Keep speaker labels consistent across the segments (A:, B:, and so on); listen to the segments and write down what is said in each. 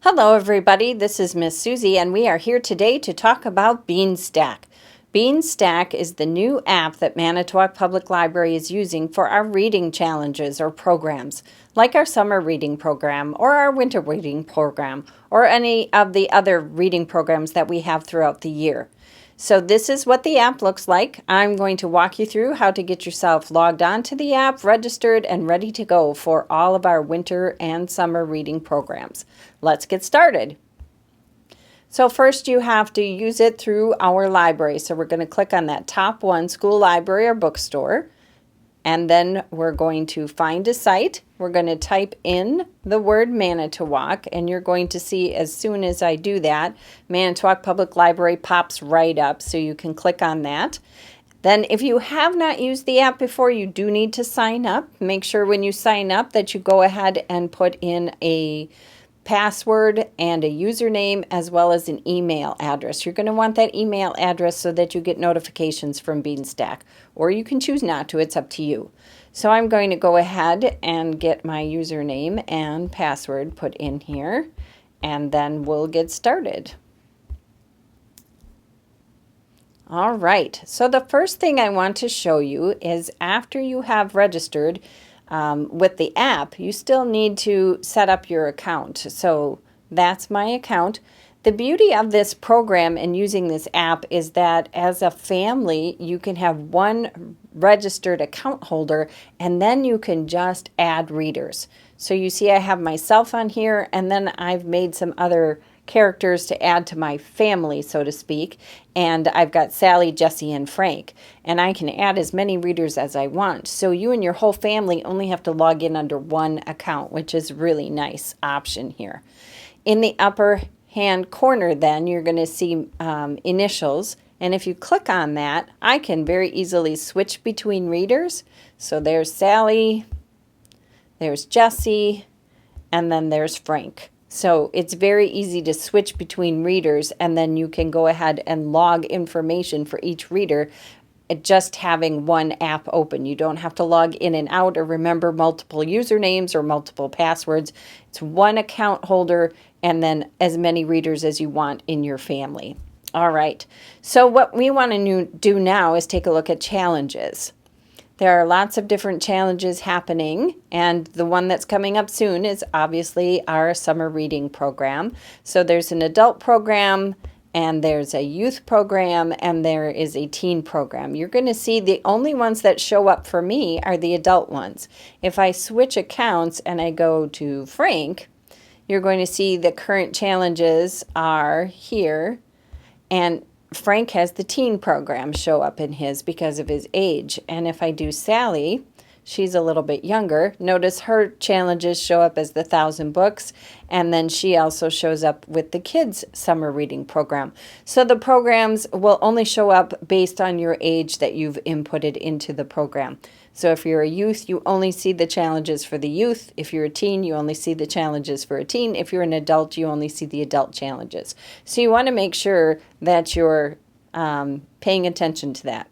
A: Hello everybody, this is Miss Susie and we are here today to talk about Beanstack. Beanstack is the new app that Manitowoc Public Library is using for our reading challenges or programs, like our summer reading program or our winter reading program or any of the other reading programs that we have throughout the year. So this is what the app looks like. I'm going to walk you through how to get yourself logged on to the app, registered, and ready to go for all of our winter and summer reading programs. Let's get started. So first you have to use it through our library. So we're going to click on that top one, school library or bookstore. And then we're going to find a site. We're going to type in the word Manitowoc, and you're going to see as soon as I do that, Manitowoc Public Library pops right up, so you can click on that. Then if you have not used the app before, you do need to sign up. Make sure when you sign up that you go ahead and put in a password and a username as well as an email address. You're going to want that email address so that you get notifications from Beanstack, or you can choose not to. It's up to you. So I'm going to go ahead and get my username and password put in here, and then we'll get started. All right, so the first thing I want to show you is after you have registered with the app, you still need to set up your account. So that's my account. The beauty of this program and using this app is that as a family, you can have one registered account holder and then you can just add readers. So you see I have myself on here, and then I've made some other characters to add to my family, so to speak, and I've got Sally, Jesse, and Frank, and I can add as many readers as I want. So you and your whole family only have to log in under one account, which is a really nice option here. In the upper hand corner then you're going to see initials, and if you click on that, I can very easily switch between readers. So there's Sally, there's Jesse, and then there's Frank. So it's very easy to switch between readers, and then you can go ahead and log information for each reader just having one app open. You don't have to log in and out or remember multiple usernames or multiple passwords. It's one account holder and then as many readers as you want in your family. All right, so what we want to do now is take a look at challenges. There are lots of different challenges happening, and the one that's coming up soon is obviously our summer reading program. So there's an adult program, and there's a youth program, and there is a teen program. You're going to see the only ones that show up for me are the adult ones. If I switch accounts and I go to Frank, you're going to see the current challenges are here, and Frank has the teen program show up in his because of his age. And if I do Sally, she's a little bit younger. Notice her challenges show up as the 1,000 books, and then she also shows up with the kids' summer reading program. So the programs will only show up based on your age that you've inputted into the program. So if you're a youth, you only see the challenges for the youth. If you're a teen, you only see the challenges for a teen. If you're an adult, you only see the adult challenges. So you want to make sure that you're paying attention to that.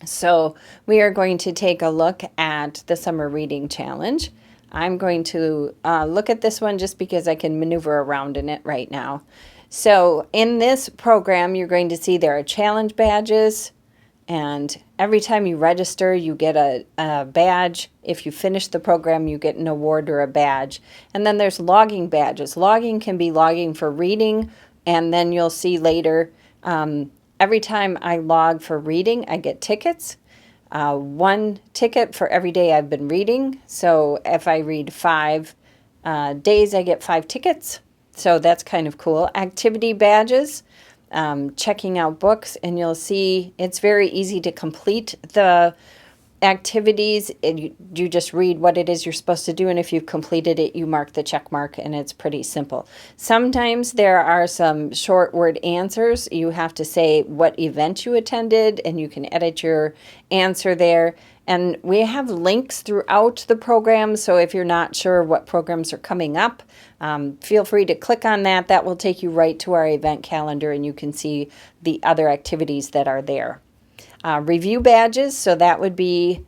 A: So we are going to take a look at the Summer Reading Challenge. I'm going to look at this one just because I can maneuver around in it right now. So in this program, you're going to see there are challenge badges, and every time you register, you get a badge. If you finish the program, you get an award or a badge. And then there's logging badges. Logging can be logging for reading, and then you'll see later every time I log for reading, I get tickets. One ticket for every day I've been reading. So if I read 5 days, I get 5 tickets. So that's kind of cool. Activity badges, checking out books, and you'll see it's very easy to complete the activities. You just read what it is you're supposed to do, and if you've completed it, you mark the check mark, and it's pretty simple. Sometimes there are some short word answers. You have to say what event you attended, and you can edit your answer there. And we have links throughout the program, so if you're not sure what programs are coming up, feel free to click on that. That will take you right to our event calendar, and you can see the other activities that are there. Review badges, so that would be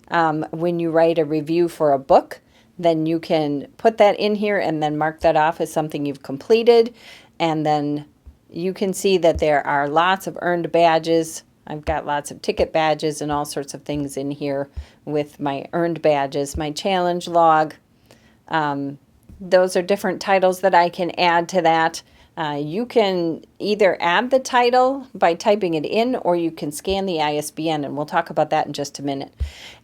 A: when you write a review for a book. then you can put that in here and then mark that off as something you've completed. And then you can see that there are lots of earned badges. I've got lots of ticket badges and all sorts of things in here with my earned badges, my challenge log. Those are different titles that I can add to that. You can either add the title by typing it in, or you can scan the ISBN, and we'll talk about that in just a minute.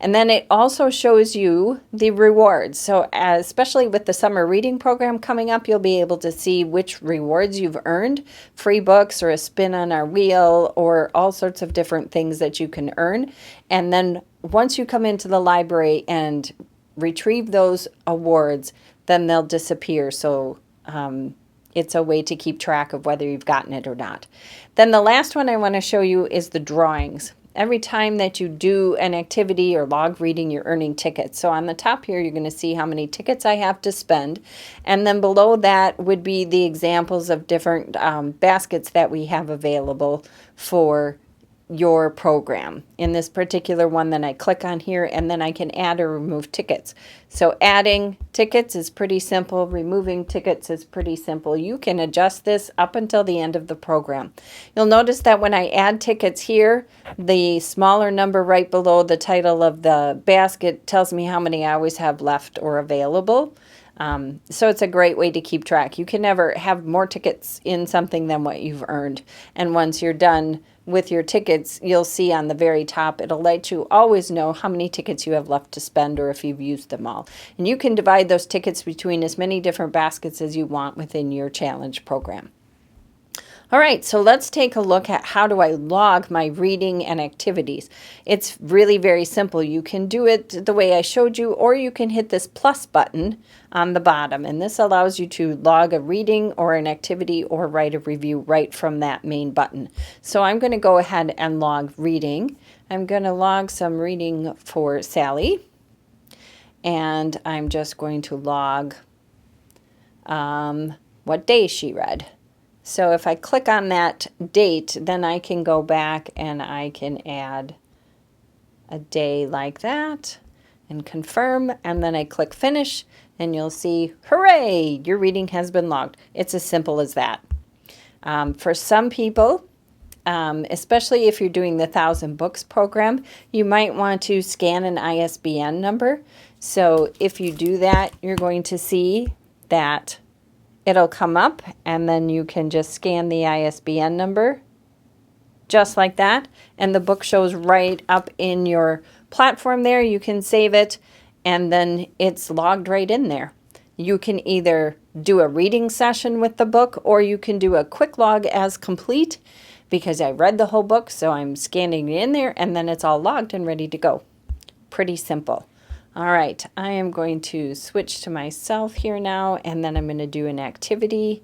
A: And then it also shows you the rewards. So especially with the summer reading program coming up, you'll be able to see which rewards you've earned, free books or a spin on our wheel or all sorts of different things that you can earn. And then once you come into the library and retrieve those awards, then they'll disappear. So it's a way to keep track of whether you've gotten it or not. Then the last one I want to show you is the drawings. Every time that you do an activity or log reading, you're earning tickets. So on the top here, you're going to see how many tickets I have to spend. And then below that would be the examples of different baskets that we have available for your program. In this particular one, then I click on here and then I can add or remove tickets. So adding tickets is pretty simple. Removing tickets is pretty simple. You can adjust this up until the end of the program. You'll notice that when I add tickets here, the smaller number right below the title of the basket tells me how many I always have left or available. So it's a great way to keep track. You can never have more tickets in something than what you've earned. And once you're done with your tickets, you'll see on the very top, it'll let you always know how many tickets you have left to spend or if you've used them all. And you can divide those tickets between as many different baskets as you want within your challenge program. All right, so let's take a look at how do I log my reading and activities. It's really very simple. You can do it the way I showed you, or you can hit this plus button on the bottom, and this allows you to log a reading or an activity or write a review right from that main button. So I'm going to go ahead and log reading. I'm going to log some reading for Sally, and I'm just going to log what day she read. So if I click on that date, then I can go back and I can add a day like that and confirm, and then I click finish and you'll see, hooray, your reading has been logged. It's as simple as that. For some people, especially if you're doing the 1,000 Books program, you might want to scan an ISBN number. So if you do that, you're going to see that it'll come up, and then you can just scan the ISBN number just like that, and the book shows right up in your platform there. You can save it, and then it's logged right in there. You can either do a reading session with the book, or you can do a quick log as complete, because I read the whole book, so I'm scanning it in there, and then it's all logged and ready to go. Pretty simple. All right, I am going to switch to myself here now, and then I'm going to do an activity.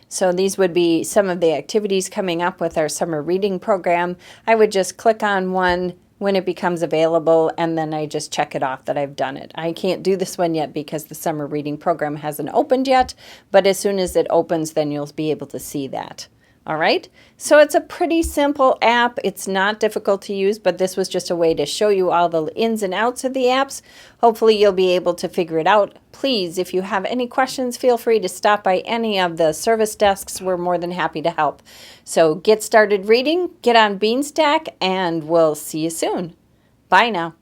A: So these would be some of the activities coming up with our summer reading program. I would just click on one when it becomes available, and then I just check it off that I've done it. I can't do this one yet because the summer reading program hasn't opened yet, but as soon as it opens, then you'll be able to see that. All right, so it's a pretty simple app. It's not difficult to use, but this was just a way to show you all the ins and outs of the apps. Hopefully you'll be able to figure it out. Please, if you have any questions, feel free to stop by any of the service desks. We're more than happy to help. So get started reading, get on Beanstack, and we'll see you soon. Bye now.